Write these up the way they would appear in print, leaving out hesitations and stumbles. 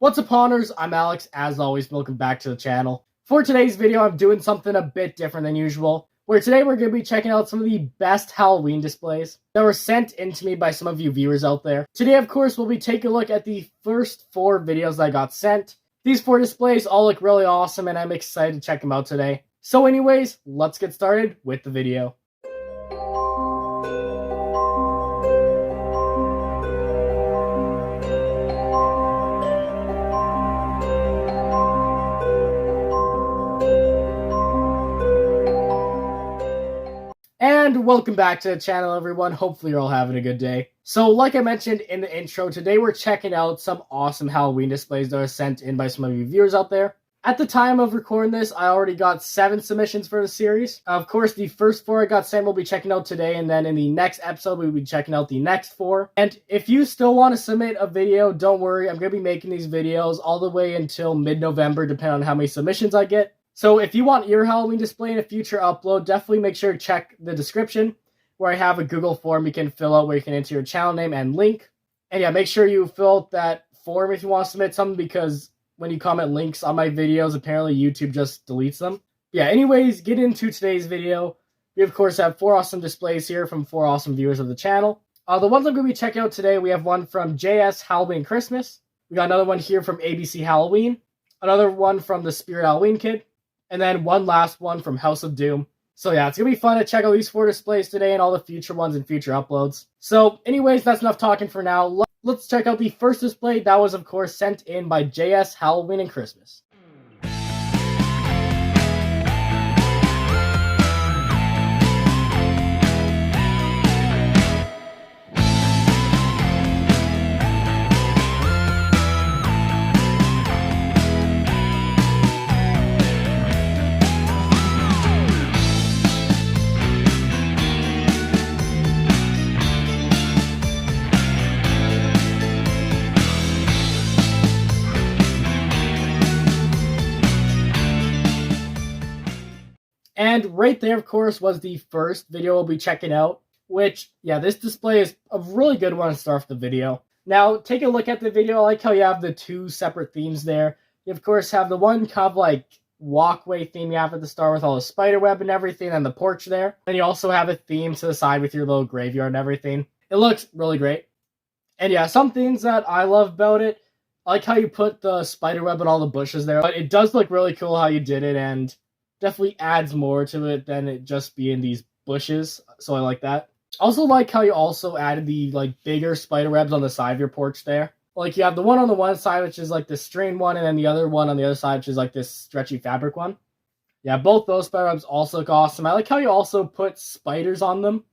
What's up, Honors? I'm Alex. As always, welcome back to the channel. For today's video, I'm doing something a bit different than usual, where today we're going to be checking out some of the best Halloween displays that were sent in to me by some of you viewers out there. Today, of course, we'll be taking a look at the first 4 videos that I got sent. These 4 displays all look really awesome, and I'm excited to check them out today. So anyways, let's get started with the video. And welcome back to the channel, everyone. Hopefully you're all having a good day. So like I mentioned in the intro, today we're checking out some awesome Halloween displays that are sent in by some of you viewers out there. At the time of recording this, I already got 7 submissions for the series. Of course, the first 4 I got sent we'll be checking out today, and then in the next episode we'll be checking out the next 4. And if you still want to submit a video, don't worry, I'm going to be making these videos all the way until mid-November, depending on how many submissions I get. So if you want your Halloween display in a future upload, definitely make sure to check the description where I have a Google form you can fill out where you can enter your channel name and link. And yeah, make sure you fill out that form if you want to submit something, because when you comment links on my videos, apparently YouTube just deletes them. Yeah, anyways, get into today's video. We of course have 4 awesome displays here from 4 awesome viewers of the channel. The ones I'm going to be checking out today, we have one from JS Halloween Christmas. We got another one here from ABC Halloween. Another one from the Spirit Halloween Kid. And then one last one from House of Doom. So yeah, it's going to be fun to check out these 4 displays today and all the future ones in future uploads. So anyways, that's enough talking for now. Let's check out the first display that was of course sent in by JS Halloween and Christmas. And right there, of course, was the first video we'll be checking out, which, yeah, this display is a really good one to start off the video. Now, take a look at the video. I like how you have the 2 separate themes there. You, of course, have the one kind of like walkway theme you have at the start with all the spider web and everything, and the porch there. And you also have a theme to the side with your little graveyard and everything. It looks really great. And yeah, some things that I love about it, I like how you put the spider web and all the bushes there. But it does look really cool how you did it, and definitely adds more to it than it just being these bushes, so I like that. Also like how you also added the like bigger spider webs on the side of your porch there. Like you have the one on the one side, which is like the string one, and then the other one on the other side, which is like this stretchy fabric one. Yeah, both those spider webs also look awesome. I like how you also put spiders on them,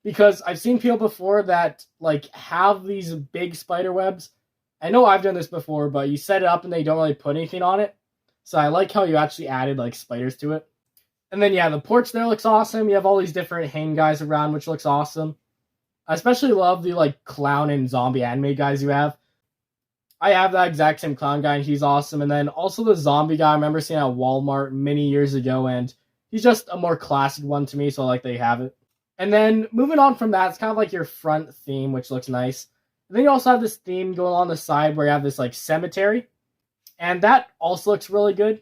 because I've seen people before that like have these big spider webs. I know I've done this before, but you set it up and they don't really put anything on it. So I like how you actually added like spiders to it. And then yeah, the porch there looks awesome. You have all these different hang guys around, which looks awesome. I especially love the like clown and zombie anime guys you have. I have that exact same clown guy and he's awesome. And then also the zombie guy I remember seeing at Walmart many years ago, and he's just a more classic one to me, so I like that you have it. And then moving on from that, it's kind of like your front theme, which looks nice. And then you also have this theme going on the side where you have this like cemetery. And that also looks really good.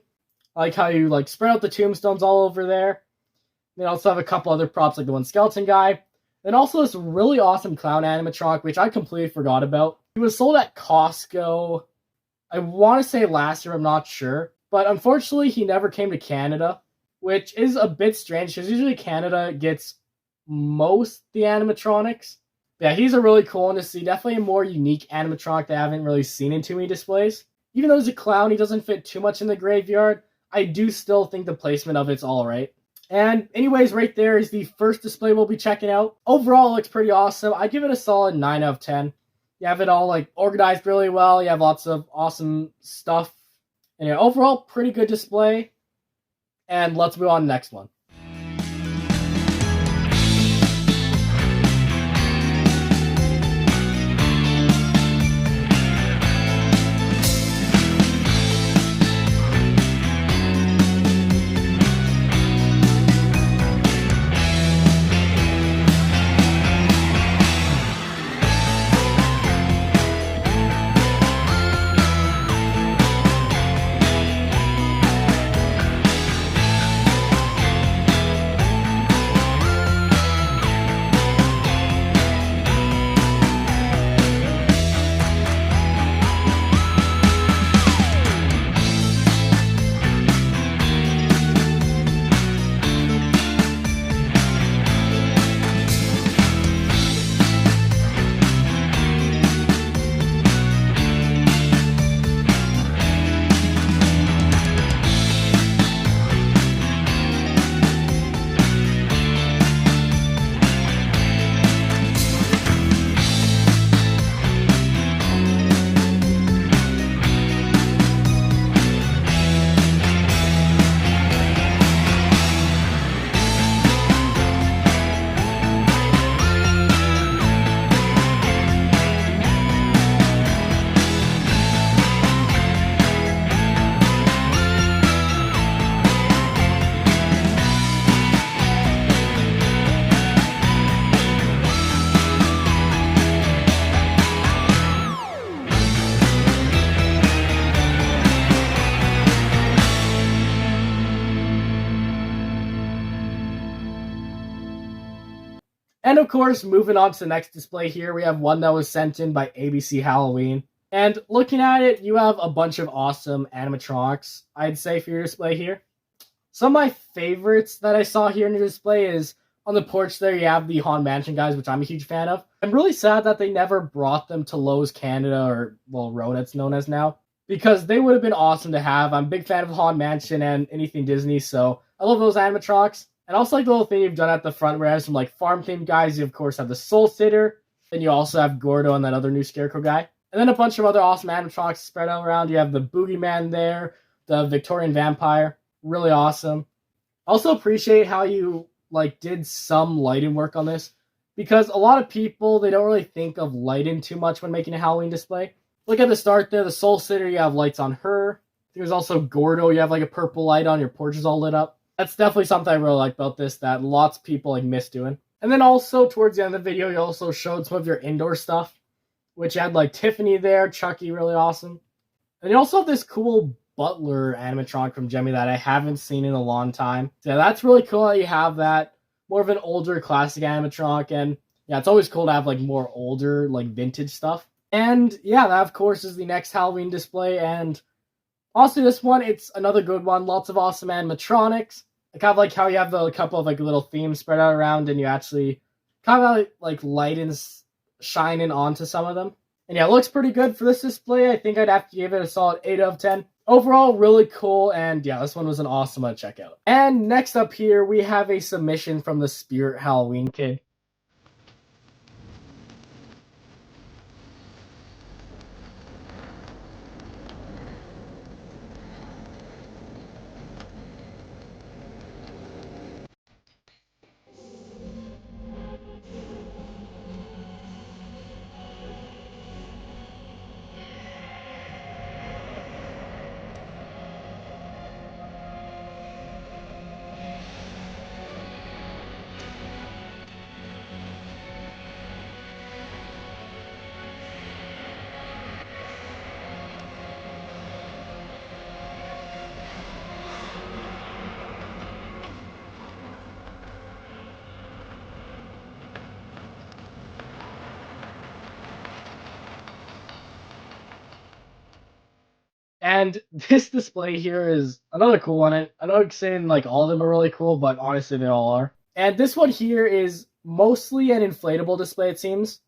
I like how you like spread out the tombstones all over there. Then also have a couple other props like the one skeleton guy. Then also this really awesome clown animatronic, which I completely forgot about. He was sold at Costco, I want to say last year, I'm not sure. But unfortunately, he never came to Canada, which is a bit strange because usually Canada gets most the animatronics. Yeah, he's a really cool one to see. Definitely a more unique animatronic that I haven't really seen in too many displays. Even though he's a clown, he doesn't fit too much in the graveyard. I do still think the placement of it's alright. And anyways, right there is the first display we'll be checking out. Overall, it looks pretty awesome. I give it a solid 9 out of 10. You have it all like organized really well. You have lots of awesome stuff. And yeah, overall, pretty good display. And let's move on to the next one. And of course, moving on to the next display here, we have one that was sent in by ABC Halloween. And looking at it, you have a bunch of awesome animatronics, I'd say, for your display here. Some of my favorites that I saw here in your display is on the porch there, you have the Haunted Mansion guys, which I'm a huge fan of. I'm really sad that they never brought them to Lowe's Canada, or, well, Rona it's known as now, because they would have been awesome to have. I'm a big fan of Haunted Mansion and anything Disney, so I love those animatronics. And also like the little thing you've done at the front where it has some like farm-themed guys. You, of course, have the Soul Sitter. Then you also have Gordo and that other new Scarecrow guy. And then a bunch of other awesome animatronics spread out around. You have the Boogeyman there, the Victorian Vampire. Really awesome. Also appreciate how you like did some lighting work on this, because a lot of people, they don't really think of lighting too much when making a Halloween display. Look at the start there, the Soul Sitter, you have lights on her. There's also Gordo, you have like a purple light on, your porch is all lit up. That's definitely something I really like about this that lots of people like miss doing. And then also towards the end of the video, you also showed some of your indoor stuff, which had like Tiffany there, Chucky, really awesome. And you also have this cool Butler animatronic from Gemmy that I haven't seen in a long time. So yeah, that's really cool that you have that. More of an older classic animatronic, and yeah, it's always cool to have like more older, like vintage stuff. And yeah, that of course is the next Halloween display, and also this one, it's another good one. Lots of awesome animatronics. I kind of like how you have a couple of like little themes spread out around, and you actually kind of like light and shining onto some of them. And yeah, it looks pretty good for this display. I think I'd have to give it a solid 8 out of 10. Overall, really cool, and yeah, this one was an awesome one to check out. And next up here, we have a submission from the Spirit Halloween Kid. And this display here is another cool one. I know I'm saying like all of them are really cool, but honestly they all are. And this one here is mostly an inflatable display, it seems,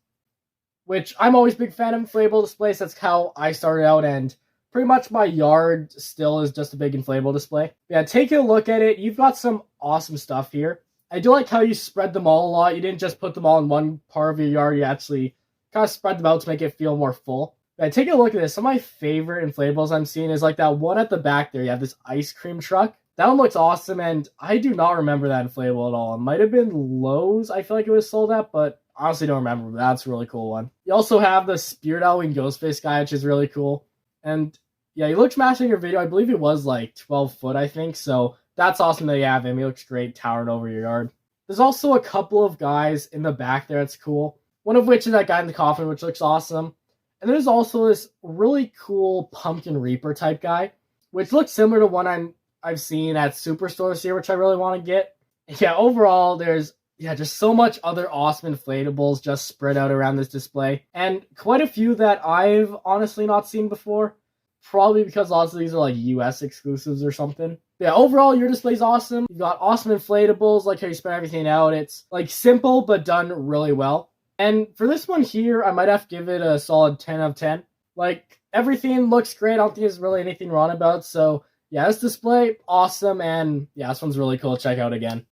which I'm always a big fan of inflatable displays. That's how I started out, and pretty much my yard still is just a big inflatable display. Yeah, take a look at it. You've got some awesome stuff here. I do like how you spread them all a lot. You didn't just put them all in one part of your yard. You actually kind of spread them out to make it feel more full. Yeah, take a look at this. Some of my favorite inflatables I'm seeing is like that one at the back there. You have this ice cream truck. That one looks awesome, and I do not remember that inflatable at all. It might have been Lowe's, I feel like it was sold at, but honestly don't remember. But that's a really cool one. You also have the Spirit Halloween Ghostface guy, which is really cool. And yeah, he looks matching your video. I believe it was like 12 foot, I think. So that's awesome that you have him. He looks great towering over your yard. There's also a couple of guys in the back there that's cool. One of which is that guy in the coffin, which looks awesome. And there's also this really cool Pumpkin Reaper type guy, which looks similar to one I've seen at Superstores here, which I really want to get. Yeah, overall, there's just so much other awesome inflatables just spread out around this display. And quite a few that I've honestly not seen before. Probably because lots of these are like US exclusives or something. Yeah, overall, your display's awesome. You've got awesome inflatables, like how you spread everything out. It's like simple, but done really well. And for this one here, I might have to give it a solid 10 out of 10. Like, everything looks great. I don't think there's really anything wrong about it. So, yeah, this display, awesome. And, yeah, this one's really cool to check out again.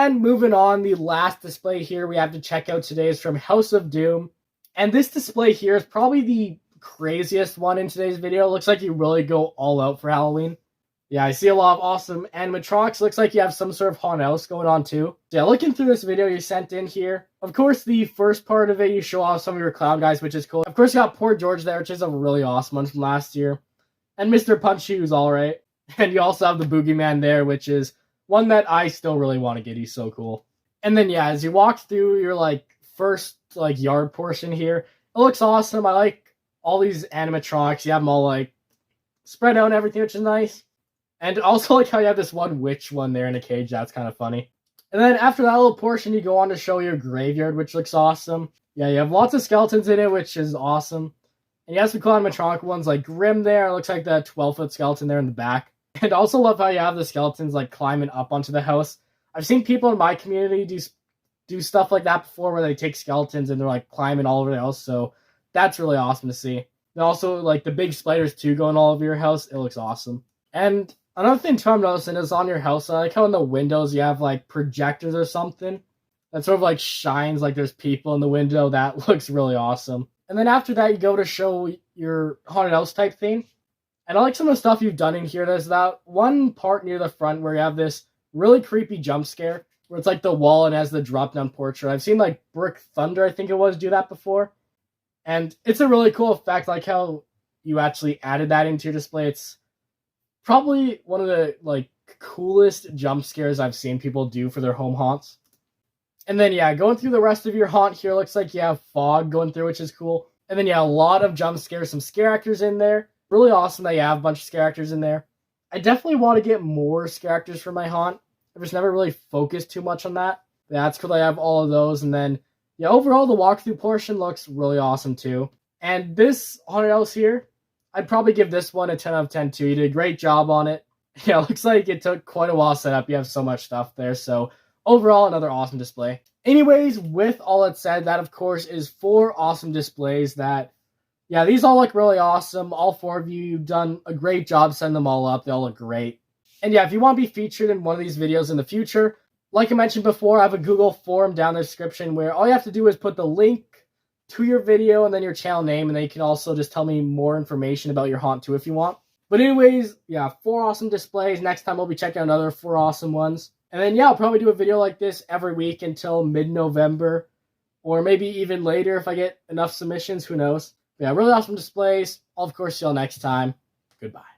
And moving on, the last display here we have to check out today is from House of Doom. And this display here is probably the craziest one in today's video. It looks like you really go all out for Halloween. Yeah, I see a lot of awesome animatronics. Looks like you have some sort of haunted house going on too. So yeah, looking through this video you sent in here, of course, the first part of it, you show off some of your clown guys, which is cool. Of course, you got Poor George there, which is a really awesome one from last year. And Mr. Punchy, who's alright. And you also have the Boogeyman there, which is one that I still really want to get. He's so cool. And then, yeah, as you walk through your, first, yard portion here, it looks awesome. I like all these animatronics. You have them all, spread out and everything, which is nice. And also like how you have this one witch one there in a cage. That's kind of funny. And then after that little portion, you go on to show your graveyard, which looks awesome. Yeah, you have lots of skeletons in it, which is awesome. And you have some cool animatronic ones like Grim there. It looks like that 12-foot skeleton there in the back. And also love how you have the skeletons climbing up onto the house. I've seen people in my community do stuff like that before where they take skeletons and they're climbing all over the house. So that's really awesome to see. And also the big spiders too going all over your house. It looks awesome. And another thing too I'm noticing is on your house, I like how in the windows you have projectors or something that sort of shines like there's people in the window. That looks really awesome. And then after that you go to show your haunted house type thing. And I like some of the stuff you've done in here. There's that one part near the front where you have this really creepy jump scare where it's the wall and has the drop down portrait. I've seen Brick Thunder, I think it was, do that before. And it's a really cool effect, like how you actually added that into your display. It's probably one of the coolest jump scares I've seen people do for their home haunts. And then yeah, going through the rest of your haunt here, looks like you have fog going through, which is cool. And then yeah, a lot of jump scares, some scare actors in there. Really awesome that you have a bunch of scare actors in there. I definitely want to get more scare actors for my haunt. I've just never really focused too much on that. Yeah, that's cool. I have all of those. And then yeah, overall the walkthrough portion looks really awesome too. And this haunted house here, I'd probably give this one a 10 out of 10 too. You did a great job on it. Yeah, it looks like it took quite a while to set up. You have so much stuff there. So overall, another awesome display. Anyways, with all that said, that of course is 4 awesome displays that, yeah, these all look really awesome. All 4 of you, you've done a great job setting them all up. They all look great. And yeah, if you want to be featured in one of these videos in the future, like I mentioned before, I have a Google form down in the description where all you have to do is put the link to your video and then your channel name, and then you can also just tell me more information about your haunt too if you want. But anyways, yeah, 4 awesome displays. Next time we'll be checking out another 4 awesome ones. And then yeah, I'll probably do a video like this every week until mid-November, or maybe even later if I get enough submissions, who knows. But yeah, really awesome displays. I'll of course see y'all next time. Goodbye.